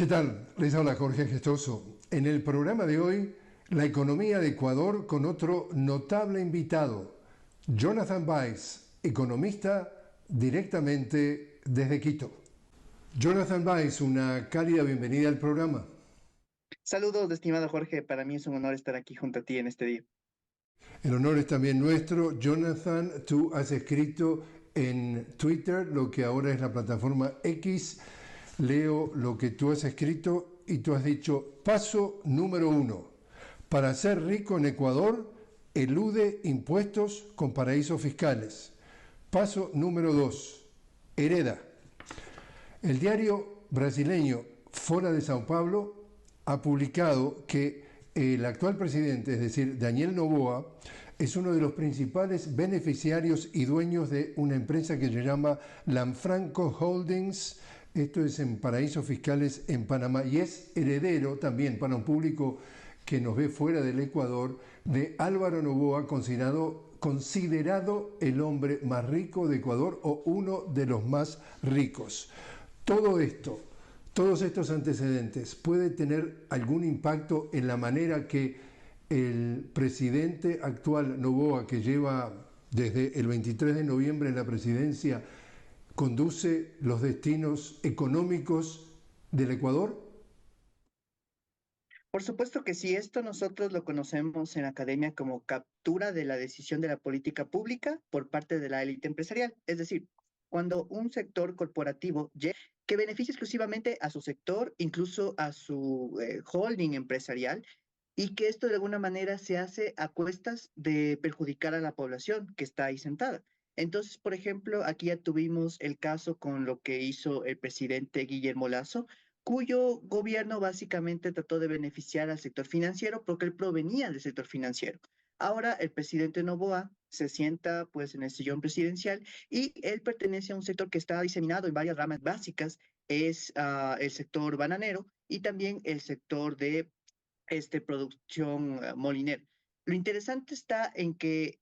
¿Qué tal? Les habla Jorge Gestoso. En el programa de hoy, la economía de Ecuador con otro notable invitado, Jonathan Báez, economista directamente desde Quito. Jonathan Báez, una cálida bienvenida al programa. Saludos, estimado Jorge. Para mí es un honor estar aquí junto a ti en este día. El honor es también nuestro. Jonathan, tú has escrito en Twitter, lo que ahora es la plataforma X. Leo lo que tú has escrito y tú has dicho, paso número 1, para ser rico en Ecuador, elude impuestos con paraísos fiscales. Paso número 2, hereda. El diario brasileño Folha de Sao Paulo ha publicado que el actual presidente, es decir, Daniel Noboa, es uno de los principales beneficiarios y dueños de una empresa que se llama Lanfranco Holdings. Esto es en paraísos fiscales en Panamá y es heredero también para un público que nos ve fuera del Ecuador de Álvaro Noboa, considerado el hombre más rico de Ecuador o uno de los más ricos. Todo esto, todos estos antecedentes, ¿puede tener algún impacto en la manera que el presidente actual Noboa, que lleva desde el 23 de noviembre en la presidencia, conduce los destinos económicos del Ecuador? Por supuesto que sí, esto nosotros lo conocemos en la academia como captura de la decisión de la política pública por parte de la élite empresarial. Es decir, cuando un sector corporativo que beneficia exclusivamente a su sector, incluso a su holding empresarial, y que esto de alguna manera se hace a cuestas de perjudicar a la población que está ahí sentada. Entonces, por ejemplo, aquí ya tuvimos el caso con lo que hizo el presidente Guillermo Lasso, cuyo gobierno básicamente trató de beneficiar al sector financiero porque él provenía del sector financiero. Ahora el presidente Noboa se sienta pues en el sillón presidencial y él pertenece a un sector que está diseminado en varias ramas básicas, es el sector bananero y también el sector de producción molinera. Lo interesante está en que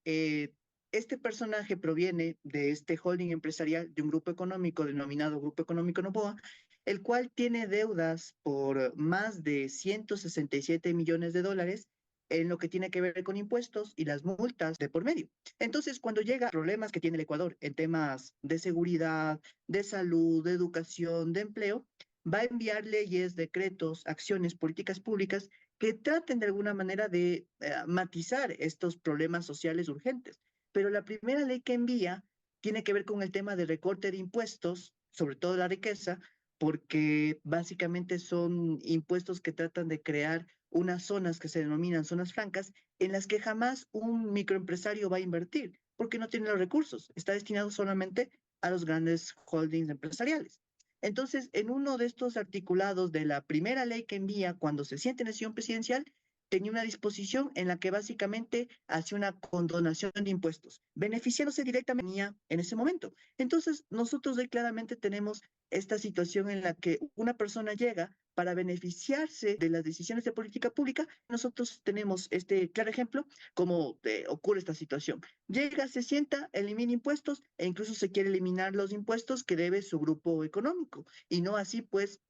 este personaje proviene de este holding empresarial, de un grupo económico denominado Grupo Económico Noboa, el cual tiene deudas por más de 167 millones de dólares en lo que tiene que ver con impuestos y las multas de por medio. Entonces, cuando llega problemas que tiene el Ecuador en temas de seguridad, de salud, de educación, de empleo, va a enviar leyes, decretos, acciones, políticas públicas que traten de alguna manera de matizar estos problemas sociales urgentes. Pero la primera ley que envía tiene que ver con el tema de recorte de impuestos, sobre todo la riqueza, porque básicamente son impuestos que tratan de crear unas zonas que se denominan zonas francas, en las que jamás un microempresario va a invertir, porque no tiene los recursos, está destinado solamente a los grandes holdings empresariales. Entonces, en uno de estos articulados de la primera ley que envía cuando se siente en el sillón presidencial, tenía una disposición en la que básicamente hace una condonación de impuestos, beneficiándose directamente en ese momento. Entonces, nosotros ahí claramente tenemos esta situación en la que una persona llega para beneficiarse de las decisiones de política pública. Nosotros tenemos este claro ejemplo cómo ocurre esta situación. Llega, se sienta, elimina impuestos e incluso se quiere eliminar los impuestos que debe su grupo económico y no así pues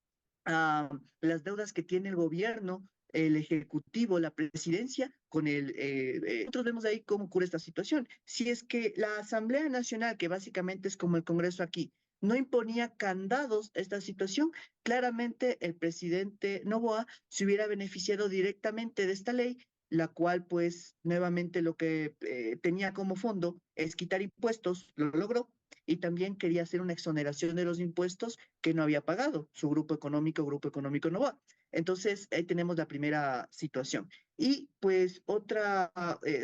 las deudas que tiene el gobierno, el ejecutivo, la presidencia, con nosotros vemos ahí cómo ocurre esta situación. Si es que la Asamblea Nacional, que básicamente es como el Congreso aquí, no imponía candados a esta situación, claramente el presidente Noboa se hubiera beneficiado directamente de esta ley, la cual pues nuevamente lo que tenía como fondo es quitar impuestos, lo logró, y también quería hacer una exoneración de los impuestos que no había pagado su Grupo Económico Novoa. Entonces, ahí tenemos la primera situación. Y pues otra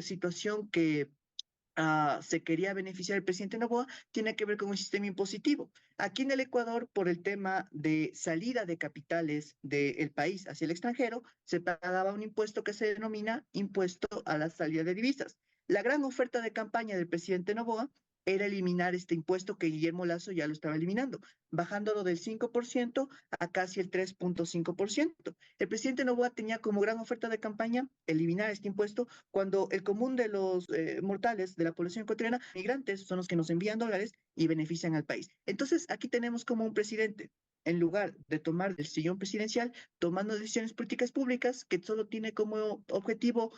situación que se quería beneficiar el presidente Noboa tiene que ver con un sistema impositivo. Aquí en el Ecuador, por el tema de salida de capitales del país hacia el extranjero, se pagaba un impuesto que se denomina impuesto a la salida de divisas. La gran oferta de campaña del presidente Noboa era eliminar este impuesto que Guillermo Lasso ya lo estaba eliminando, bajándolo del 5% a casi el 3,5%. El presidente Noboa tenía como gran oferta de campaña eliminar este impuesto cuando el común de los mortales de la población ecuatoriana, migrantes, son los que nos envían dólares y benefician al país. Entonces, aquí tenemos como un presidente en lugar de tomar el sillón presidencial, tomando decisiones políticas públicas que solo tiene como objetivo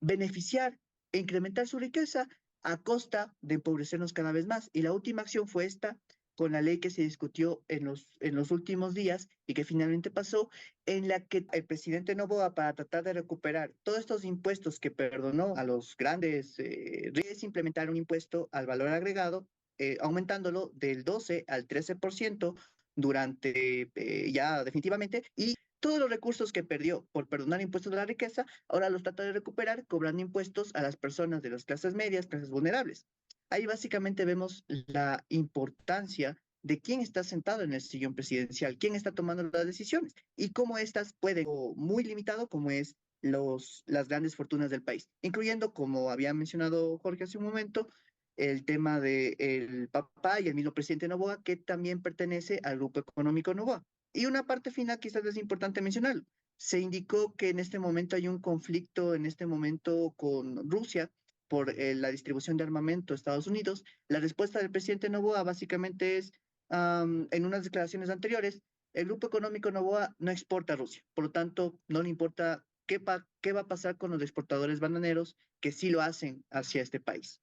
beneficiar e incrementar su riqueza a costa de empobrecernos cada vez más. Y la última acción fue esta, con la ley que se discutió en los últimos días y que finalmente pasó, en la que el presidente Noboa, para tratar de recuperar todos estos impuestos que perdonó a los grandes, es implementar un impuesto al valor agregado, aumentándolo del 12 al 13% durante ya definitivamente, y todos los recursos que perdió por perdonar impuestos de la riqueza, ahora los trata de recuperar cobrando impuestos a las personas de las clases medias, clases vulnerables. Ahí básicamente vemos la importancia de quién está sentado en el sillón presidencial, quién está tomando las decisiones y cómo estas pueden, o muy limitado como es las grandes fortunas del país, incluyendo, como había mencionado Jorge hace un momento, el tema del papá y el mismo presidente Noboa, que también pertenece al grupo económico Noboa. Y una parte final quizás es importante mencionarlo. Se indicó que en este momento hay un conflicto en este momento con Rusia por la distribución de armamento a Estados Unidos. La respuesta del presidente Noboa básicamente es, en unas declaraciones anteriores, el grupo económico Noboa no exporta a Rusia, por lo tanto, no le importa qué va a pasar con los exportadores bananeros que sí lo hacen hacia este país.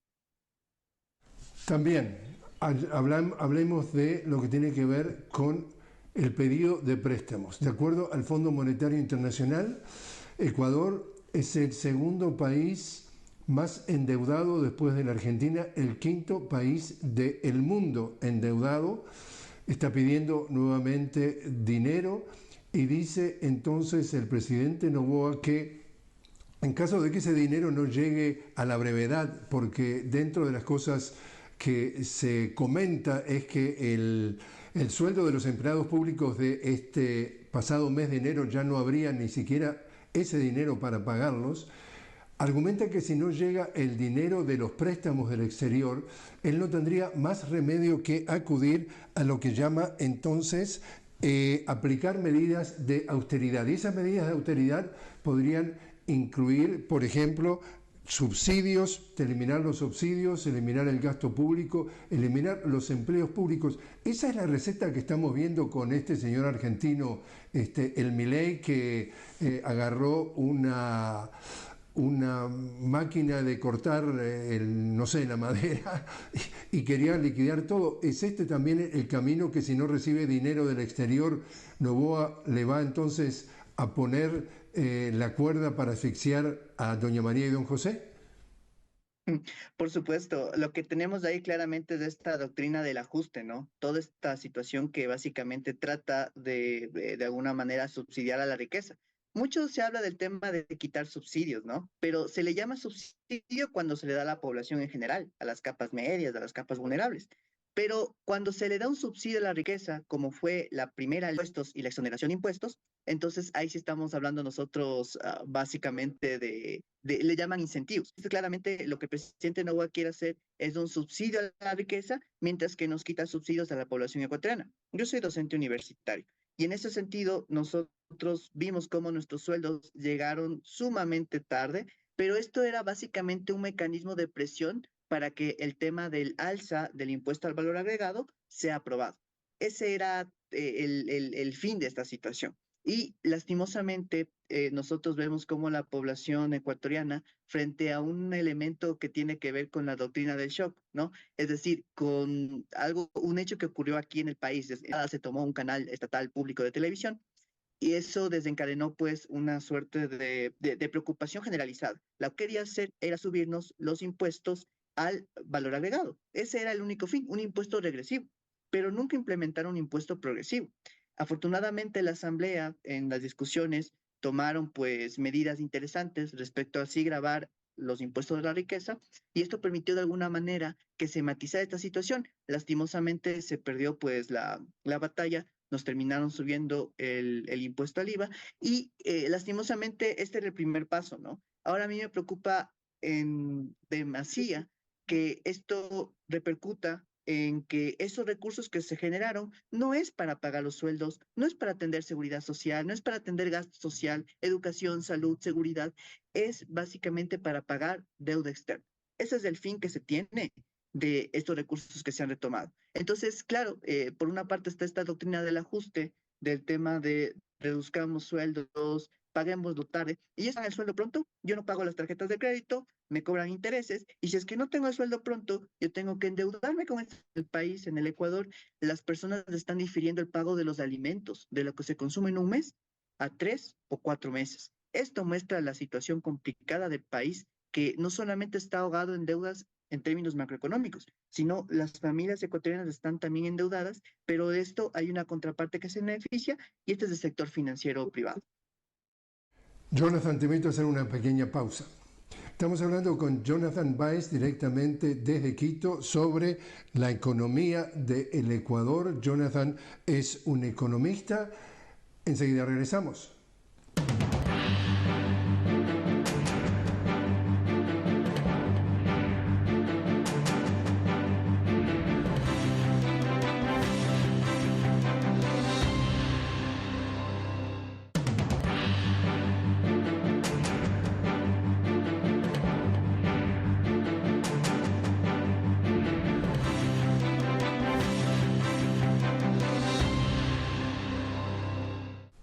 También hablemos de lo que tiene que ver con el pedido de préstamos. De acuerdo al Fondo Monetario Internacional, Ecuador es el segundo país más endeudado después de la Argentina, el quinto país del mundo endeudado. Está pidiendo nuevamente dinero y dice entonces el presidente Noboa que en caso de que ese dinero no llegue a la brevedad, porque dentro de las cosas que se comenta es que el sueldo de los empleados públicos de este pasado mes de enero ya no habría ni siquiera ese dinero para pagarlos. Argumenta que si no llega el dinero de los préstamos del exterior, él no tendría más remedio que acudir a lo que llama entonces aplicar medidas de austeridad. Y esas medidas de austeridad podrían incluir, por ejemplo, subsidios, eliminar los subsidios, eliminar el gasto público, eliminar los empleos públicos. Esa es la receta que estamos viendo con este señor argentino, el Milei, que agarró una máquina de cortar, no sé, la madera y quería liquidar todo. ¿Es este también el camino que si no recibe dinero del exterior, Noboa le va entonces a poner la cuerda para asfixiar a doña María y don José? Por supuesto, lo que tenemos ahí claramente es esta doctrina del ajuste, ¿no? Toda esta situación que básicamente trata de alguna manera subsidiar a la riqueza. Mucho se habla del tema de quitar subsidios, ¿no? Pero se le llama subsidio cuando se le da a la población en general, a las capas medias, a las capas vulnerables. Pero cuando se le da un subsidio a la riqueza, como fue la primera impuestos y la exoneración de impuestos, entonces ahí sí estamos hablando nosotros básicamente le llaman incentivos. Esto claramente lo que el presidente Noboa quiere hacer es un subsidio a la riqueza, mientras que nos quita subsidios a la población ecuatoriana. Yo soy docente universitario y en ese sentido nosotros vimos cómo nuestros sueldos llegaron sumamente tarde, pero esto era básicamente un mecanismo de presión para que el tema del alza del impuesto al valor agregado sea aprobado. Ese era el fin de esta situación. Y lastimosamente, nosotros vemos cómo la población ecuatoriana, frente a un elemento que tiene que ver con la doctrina del shock, ¿no? Es decir, con algo, un hecho que ocurrió aquí en el país, se tomó un canal estatal público de televisión y eso desencadenó pues una suerte de preocupación generalizada. Lo que quería hacer era subirnos los impuestos al valor agregado. Ese era el único fin, un impuesto regresivo, pero nunca implementaron un impuesto progresivo. Afortunadamente la Asamblea en las discusiones tomaron pues medidas interesantes respecto a así grabar los impuestos de la riqueza y esto permitió de alguna manera que se matizara esta situación. Lastimosamente se perdió pues la batalla, nos terminaron subiendo el impuesto al IVA y lastimosamente este era el primer paso, ¿no? Ahora a mí me preocupa en demasía que esto repercuta en que esos recursos que se generaron no es para pagar los sueldos, no es para atender seguridad social, no es para atender gasto social, educación, salud, seguridad, es básicamente para pagar deuda externa. Ese es el fin que se tiene de estos recursos que se han retomado. Entonces, claro, por una parte está esta doctrina del ajuste, del tema de reduzcamos sueldos, paguémoslo tarde, y están el sueldo pronto, yo no pago las tarjetas de crédito, me cobran intereses, y si es que no tengo el sueldo pronto, yo tengo que endeudarme con el país. En el Ecuador, las personas están difiriendo el pago de los alimentos, de lo que se consume en un mes, a 3 o 4 meses. Esto muestra la situación complicada del país, que no solamente está ahogado en deudas en términos macroeconómicos, sino las familias ecuatorianas están también endeudadas, pero de esto hay una contraparte que se beneficia, y este es el sector financiero privado. Jonathan, te invito a hacer una pequeña pausa. Estamos hablando con Jonathan Báez directamente desde Quito sobre la economía del Ecuador. Jonathan es un economista. Enseguida regresamos.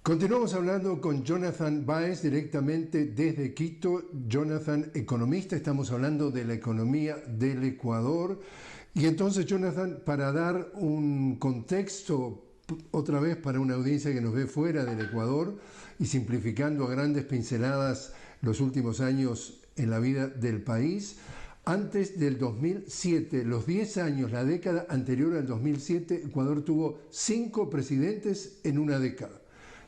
Continuamos hablando con Jonathan Báez directamente desde Quito. Jonathan, economista, estamos hablando de la economía del Ecuador. Y entonces, Jonathan, para dar un contexto otra vez para una audiencia que nos ve fuera del Ecuador y simplificando a grandes pinceladas los últimos años en la vida del país, antes del 2007, los 10 años, la década anterior al 2007, Ecuador tuvo 5 presidentes en una década.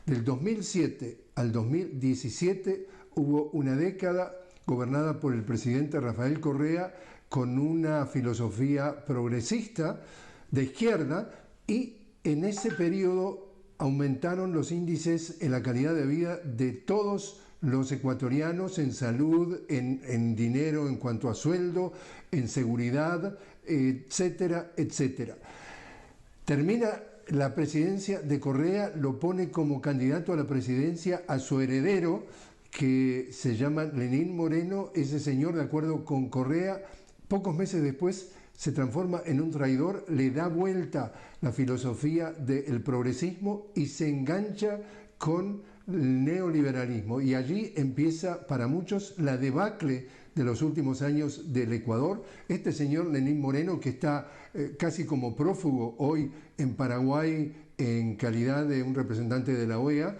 Del 2007 al 2017 hubo una década gobernada por el presidente Rafael Correa con una filosofía progresista de izquierda, y en ese periodo aumentaron los índices en la calidad de vida de todos los ecuatorianos, en salud, en dinero en cuanto a sueldo, en seguridad, etcétera, etcétera. Termina la presidencia de Correa, lo pone como candidato a la presidencia a su heredero, que se llama Lenín Moreno. Ese señor, de acuerdo con Correa, pocos meses después se transforma en un traidor, le da vuelta la filosofía del progresismo y se engancha con el neoliberalismo. Y allí empieza para muchos la debacle de los últimos años del Ecuador. Este señor Lenín Moreno, que está casi como prófugo hoy en Paraguay en calidad de un representante de la OEA,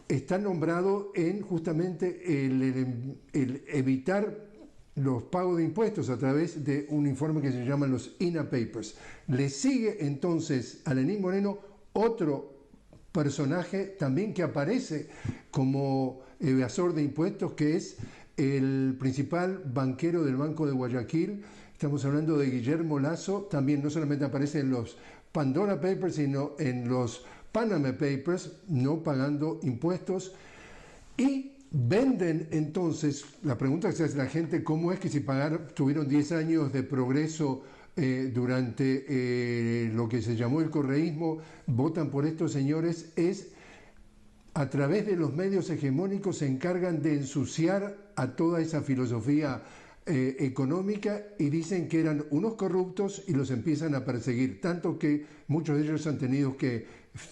está nombrado en justamente el evitar los pagos de impuestos a través de un informe que se llama los INA Papers. Le sigue entonces a Lenín Moreno otro personaje también que aparece como evasor de impuestos, que es el principal banquero del Banco de Guayaquil. Estamos hablando de Guillermo Lasso. También no solamente aparece en los Pandora Papers, sino en los Panama Papers, no pagando impuestos. Y venden entonces, la pregunta que se hace la gente, ¿cómo es que si tuvieron 10 años de progreso durante lo que se llamó el correísmo, votan por estos señores? Es a través de los medios hegemónicos se encargan de ensuciar a toda esa filosofía económica, y dicen que eran unos corruptos y los empiezan a perseguir, tanto que muchos de ellos han tenido que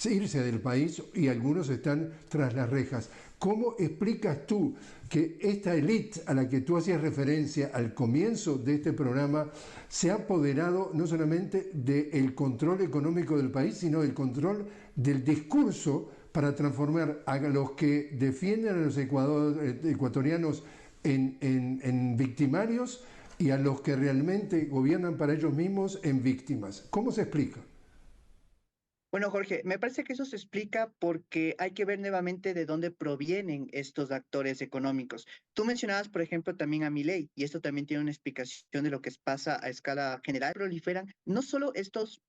irse del país y algunos están tras las rejas. ¿Cómo explicas tú que esta élite a la que tú hacías referencia al comienzo de este programa se ha apoderado no solamente del control económico del país, sino del control del discurso, para transformar a los que defienden a los ecuatorianos en victimarios, y a los que realmente gobiernan para ellos mismos en víctimas? ¿Cómo se explica? Bueno, Jorge, me parece que eso se explica porque hay que ver nuevamente de dónde provienen estos actores económicos. Tú mencionabas, por ejemplo, también a Milei, y esto también tiene una explicación de lo que pasa a escala general. Proliferan no solo estos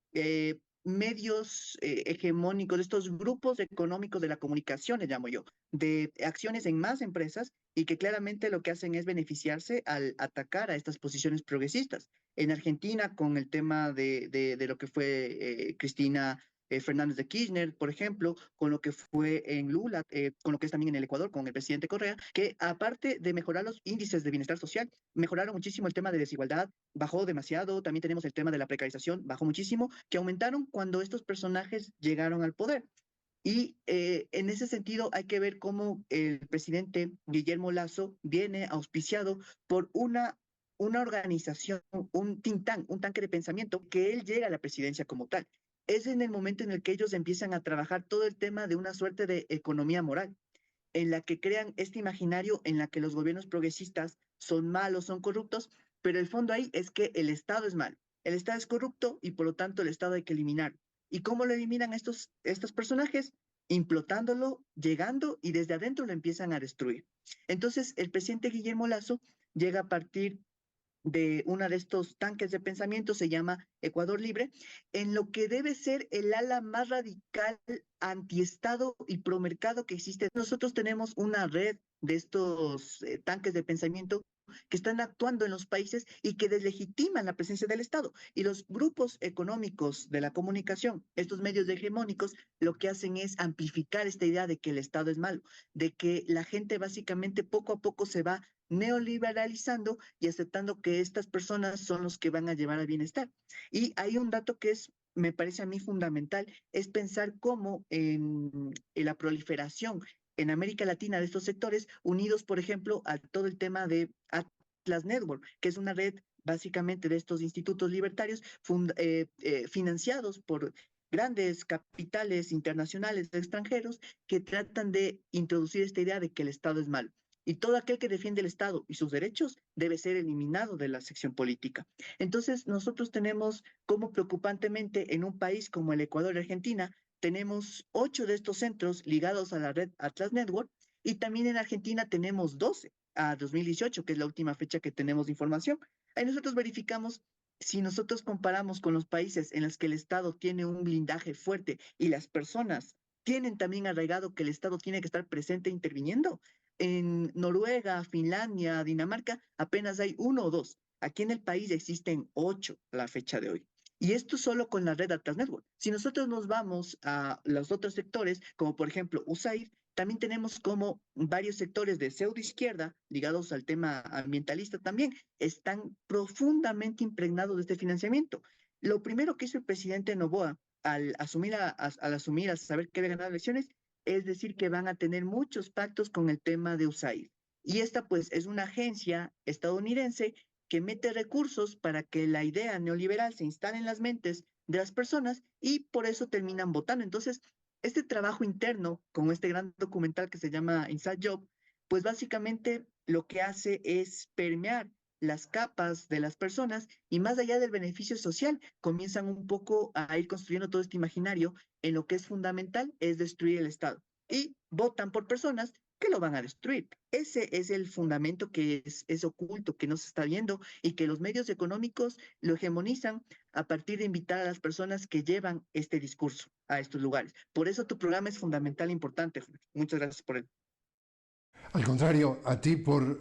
medios hegemónicos, estos grupos económicos de la comunicación, le llamo yo, de acciones en más empresas, y que claramente lo que hacen es beneficiarse al atacar a estas posiciones progresistas. En Argentina, con el tema de lo que fue Cristina Fernández de Kirchner, por ejemplo, con lo que fue en Lula, con lo que es también en el Ecuador, con el presidente Correa, que aparte de mejorar los índices de bienestar social, mejoraron muchísimo el tema de desigualdad, bajó demasiado, también tenemos el tema de la precarización, bajó muchísimo, que aumentaron cuando estos personajes llegaron al poder. Y en ese sentido hay que ver cómo el presidente Guillermo Lasso viene auspiciado por una organización, un think tank, un tanque de pensamiento, que él llega a la presidencia como tal. Es en el momento en el que ellos empiezan a trabajar todo el tema de una suerte de economía moral, en la que crean este imaginario en la que los gobiernos progresistas son malos, son corruptos, pero el fondo ahí es que el Estado es malo, el Estado es corrupto y por lo tanto el Estado hay que eliminar. ¿Y cómo lo eliminan estos personajes? Implotándolo, llegando y desde adentro lo empiezan a destruir. Entonces, el presidente Guillermo Lasso llega a partir de uno de estos tanques de pensamiento, se llama Ecuador Libre, en lo que debe ser el ala más radical antiestado y promercado que existe. Nosotros tenemos una red de estos tanques de pensamiento que están actuando en los países y que deslegitiman la presencia del Estado. Y los grupos económicos de la comunicación, estos medios hegemónicos, lo que hacen es amplificar esta idea de que el Estado es malo, de que la gente básicamente poco a poco se va neoliberalizando y aceptando que estas personas son los que van a llevar al bienestar. Y hay un dato que me parece a mí fundamental, es pensar cómo en la proliferación en América Latina de estos sectores, unidos, por ejemplo, a todo el tema de Atlas Network, que es una red básicamente de estos institutos libertarios financiados por grandes capitales internacionales extranjeros que tratan de introducir esta idea de que el Estado es malo. Y todo aquel que defiende el Estado y sus derechos debe ser eliminado de la sección política. Entonces, nosotros tenemos como preocupantemente en un país como el Ecuador y Argentina, tenemos 8 de estos centros ligados a la red Atlas Network y también en Argentina tenemos 12 a 2018, que es la última fecha que tenemos de información. Ahí nosotros verificamos si nosotros comparamos con los países en los que el Estado tiene un blindaje fuerte y las personas tienen también arraigado que el Estado tiene que estar presente interviniendo. En Noruega, Finlandia, Dinamarca, apenas hay 1 o 2. Aquí en el país existen 8 a la fecha de hoy. Y esto solo con la red Atlas Network. Si nosotros nos vamos a los otros sectores, como por ejemplo USAID, también tenemos como varios sectores de pseudoizquierda ligados al tema ambientalista también, están profundamente impregnados de este financiamiento. Lo primero que hizo el presidente Noboa al asumir, al saber que había ganado elecciones, es decir, que van a tener muchos pactos con el tema de USAID. Y esta pues es una agencia estadounidense que mete recursos para que la idea neoliberal se instale en las mentes de las personas y por eso terminan votando. Entonces, este trabajo interno con este gran documental que se llama Inside Job, pues básicamente lo que hace es permear las capas de las personas y más allá del beneficio social, comienzan un poco a ir construyendo todo este imaginario en lo que es fundamental, es destruir el Estado. Y votan por personas que lo van a destruir. Ese es el fundamento que es oculto, que no se está viendo y que los medios económicos lo hegemonizan a partir de invitar a las personas que llevan este discurso a estos lugares. Por eso tu programa es fundamental e importante. Muchas gracias por él. Al contrario, a ti por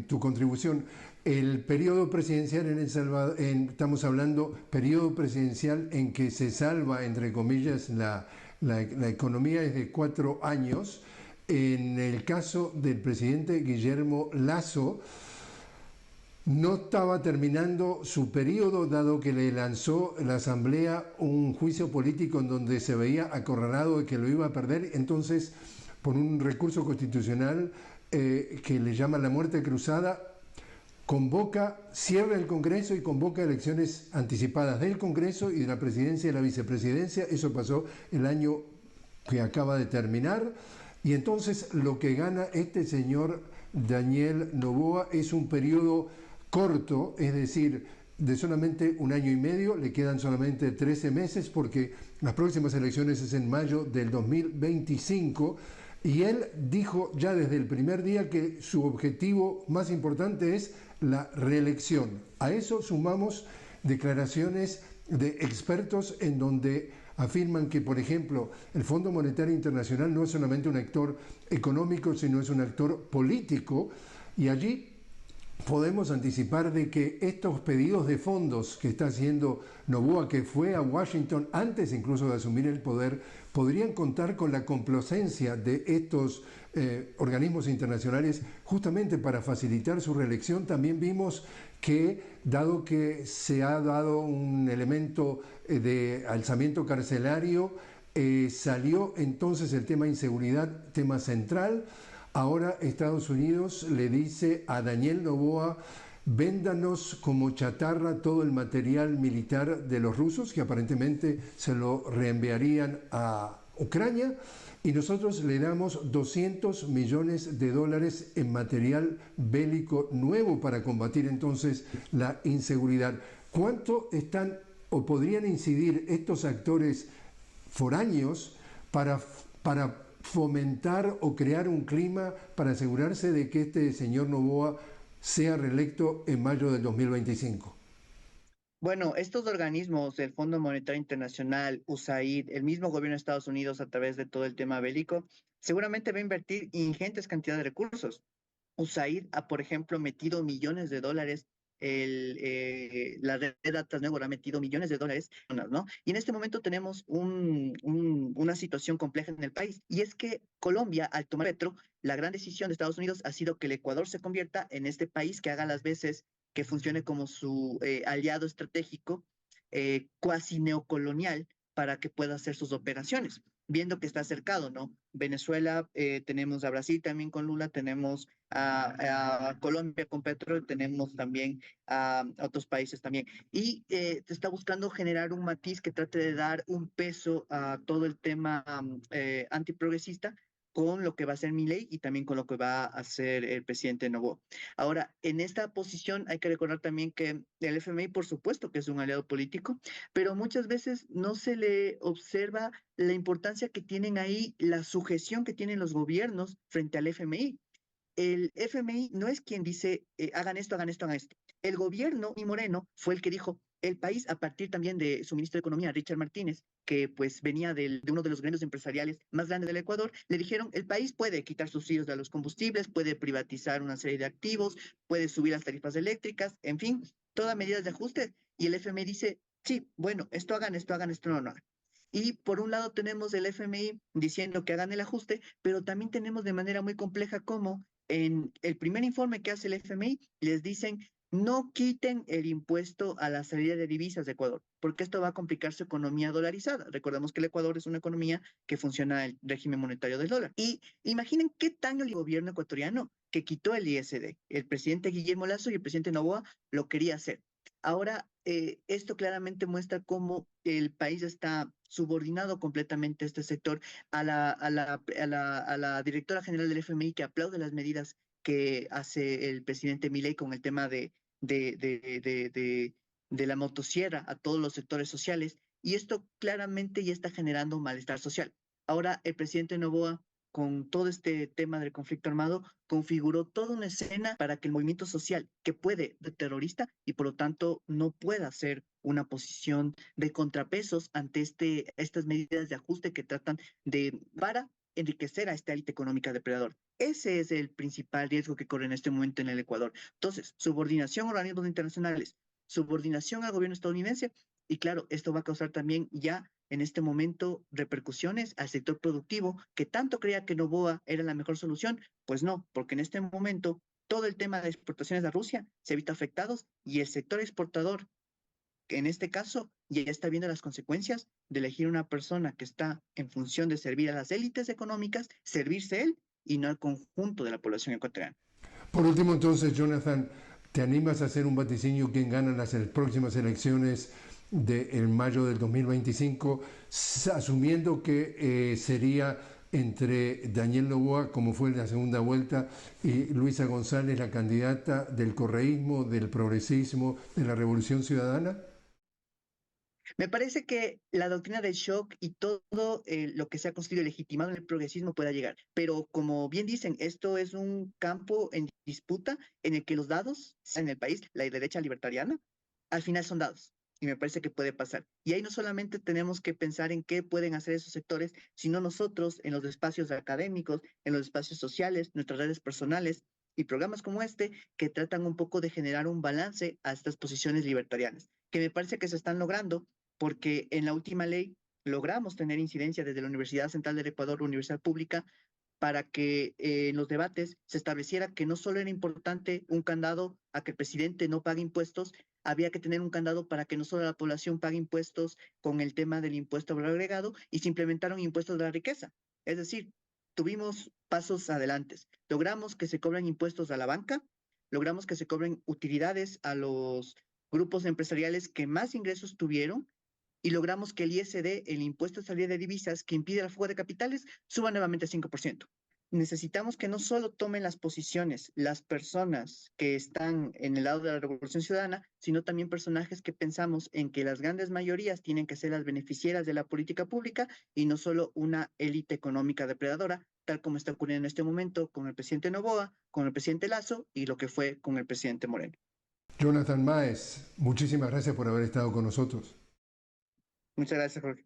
tu contribución. El periodo presidencial en El Salvador, estamos hablando periodo presidencial en que se salva, entre comillas, la economía es de 4 años. En el caso del presidente Guillermo Lasso, no estaba terminando su periodo, dado que le lanzó la Asamblea un juicio político en donde se veía acorralado de que lo iba a perder. Entonces, por un recurso constitucional que le llama la muerte cruzada, cierra el Congreso y convoca elecciones anticipadas del Congreso y de la presidencia y la vicepresidencia. Eso pasó el año que acaba de terminar. Y entonces lo que gana este señor Daniel Noboa es un periodo corto, es decir, de solamente 1 año y medio, le quedan solamente 13 meses porque las próximas elecciones es en mayo del 2025 y él dijo ya desde el primer día que su objetivo más importante es la reelección. A eso sumamos declaraciones de expertos en donde afirman que, por ejemplo, el Fondo Monetario Internacional no es solamente un actor económico, sino es un actor político, y allí podemos anticipar de que estos pedidos de fondos que está haciendo Noboa, que fue a Washington antes incluso de asumir el poder, podrían contar con la complacencia de estos organismos internacionales justamente para facilitar su reelección? También vimos que, dado que se ha dado un elemento de alzamiento carcelario, salió entonces el tema de inseguridad, tema central. Ahora Estados Unidos le dice a Daniel Noboa: véndanos como chatarra todo el material militar de los rusos, que aparentemente se lo reenviarían a Ucrania, y nosotros le damos $200 millones en material bélico nuevo para combatir entonces la inseguridad. ¿Cuánto están o podrían incidir estos actores foráneos para fomentar o crear un clima para asegurarse de que este señor Noboa sea reelecto en mayo del 2025? Bueno, estos organismos, el Fondo Monetario Internacional, USAID, el mismo gobierno de Estados Unidos a través de todo el tema bélico, seguramente va a invertir ingentes cantidades de recursos. USAID ha, por ejemplo, metido millones de dólares, la red Atlas Network ha metido millones de dólares, ¿no? Y en este momento tenemos una situación compleja en el país, y es que Colombia, al tomar Petro, la gran decisión de Estados Unidos ha sido que el Ecuador se convierta en este país que haga las veces, que funcione como su aliado estratégico, cuasi neocolonial, para que pueda hacer sus operaciones, viendo que está cercado, ¿no? Venezuela, tenemos a Brasil también con Lula, tenemos a Colombia con Petro, tenemos también a otros países también. Y se está buscando generar un matiz que trate de dar un peso a todo el tema antiprogresista, con lo que va a hacer Milei y también con lo que va a hacer el presidente Noboa. Ahora, en esta posición hay que recordar también que el FMI, por supuesto que es un aliado político, pero muchas veces no se le observa la importancia que tienen ahí, la sujeción que tienen los gobiernos frente al FMI. El FMI no es quien dice hagan esto, hagan esto, hagan esto. El gobierno y Moreno fue el que dijo, el país, a partir también de su ministro de Economía, Richard Martínez, que pues venía de uno de los gremios empresariales más grandes del Ecuador, le dijeron, el país puede quitar subsidios de los combustibles, puede privatizar una serie de activos, puede subir las tarifas eléctricas, en fin, todas medidas de ajuste. Y el FMI dice, sí, bueno, esto hagan, esto no, no hagan. Y por un lado tenemos el FMI diciendo que hagan el ajuste, pero también tenemos de manera muy compleja cómo en el primer informe que hace el FMI les dicen no quiten el impuesto a la salida de divisas de Ecuador, porque esto va a complicar su economía dolarizada. Recordemos que el Ecuador es una economía que funciona el régimen monetario del dólar. Y imaginen qué tan el gobierno ecuatoriano que quitó el ISD. El presidente Guillermo Lasso y el presidente Noboa lo quería hacer. Ahora, esto claramente muestra cómo el país está subordinado completamente a este sector, a la directora general del FMI, que aplaude las medidas que hace el presidente Milei con el tema de, de, de, de, de la motosierra a todos los sectores sociales, y esto claramente ya está generando un malestar social. Ahora, el presidente Noboa, con todo este tema del conflicto armado, configuró toda una escena para que el movimiento social, que puede de terrorista y por lo tanto no pueda ser una posición de contrapesos ante estas medidas de ajuste que tratan de para enriquecer a esta élite económica depredador. Ese es el principal riesgo que corre en este momento en el Ecuador. Entonces, subordinación a organismos internacionales, subordinación al gobierno estadounidense, y claro, esto va a causar también ya en este momento repercusiones al sector productivo, que tanto creía que Noboa era la mejor solución. Pues no, porque en este momento todo el tema de exportaciones a Rusia se ha visto afectados, y el sector exportador, que en este caso ya está viendo las consecuencias de elegir una persona que está en función de servir a las élites económicas, servirse él y no al conjunto de la población ecuatoriana. Por último, entonces, Jonathan, ¿te animas a hacer un vaticinio quién gana las próximas elecciones en mayo del 2025, asumiendo que sería entre Daniel Noboa, como fue en la segunda vuelta, y Luisa González, la candidata del correísmo, del progresismo, de la Revolución Ciudadana? Me parece que la doctrina del shock y todo lo que se ha construido legitimado en el progresismo pueda llegar. Pero como bien dicen, esto es un campo en disputa en el que los dados en el país, la derecha libertariana, al final son dados. Y me parece que puede pasar. Y ahí no solamente tenemos que pensar en qué pueden hacer esos sectores, sino nosotros en los espacios académicos, en los espacios sociales, nuestras redes personales, y programas como este que tratan un poco de generar un balance a estas posiciones libertarianas, que me parece que se están logrando porque en la última ley logramos tener incidencia desde la Universidad Central del Ecuador, Universidad Pública, para que en los debates se estableciera que no solo era importante un candado a que el presidente no pague impuestos, había que tener un candado para que no solo la población pague impuestos con el tema del impuesto al valor agregado y se implementaron impuestos de la riqueza. Es decir, tuvimos pasos adelantes. Logramos que se cobren impuestos a la banca, logramos que se cobren utilidades a los grupos empresariales que más ingresos tuvieron y logramos que el ISD, el impuesto de salida de divisas que impide la fuga de capitales, suba nuevamente a 5%. Necesitamos que no solo tomen las posiciones las personas que están en el lado de la Revolución Ciudadana, sino también personajes que pensamos en que las grandes mayorías tienen que ser las beneficiarias de la política pública y no solo una élite económica depredadora, tal como está ocurriendo en este momento con el presidente Noboa, con el presidente Lazo y lo que fue con el presidente Moreno. Jonathan Máez, muchísimas gracias por haber estado con nosotros. Muchas gracias, Jorge.